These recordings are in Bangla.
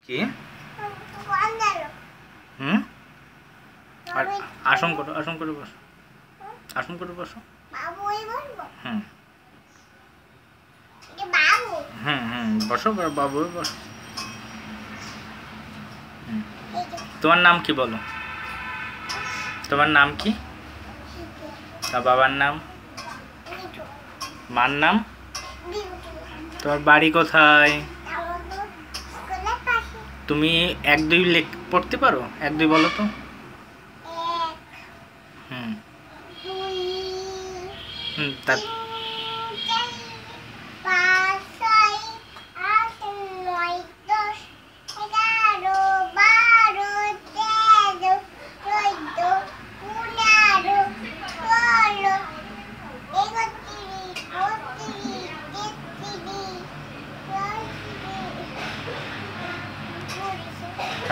কি হুম আসন করো বসো বসো হুম বসো বাবু বসো তোমার নাম কি বলো তোমার নাম কি তা বাবার নাম মার নাম তোমার বাড়ি কোথায় তুমি 1 2 পড়তে পারো 1 2 বলো তো হুম তার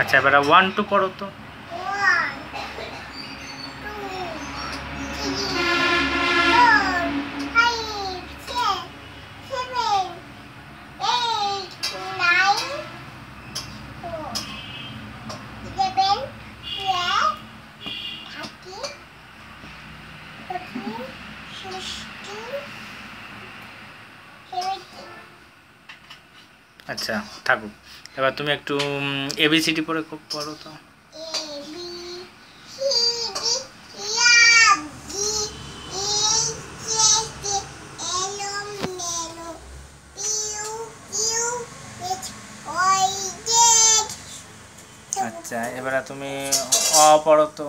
আচ্ছা এবার 1 2 পড়ো তো আচ্ছা থাকুক এবার তুমি একটু এবিসিডি পড়ো তো আচ্ছা এবারে তুমি অ পড়ো তো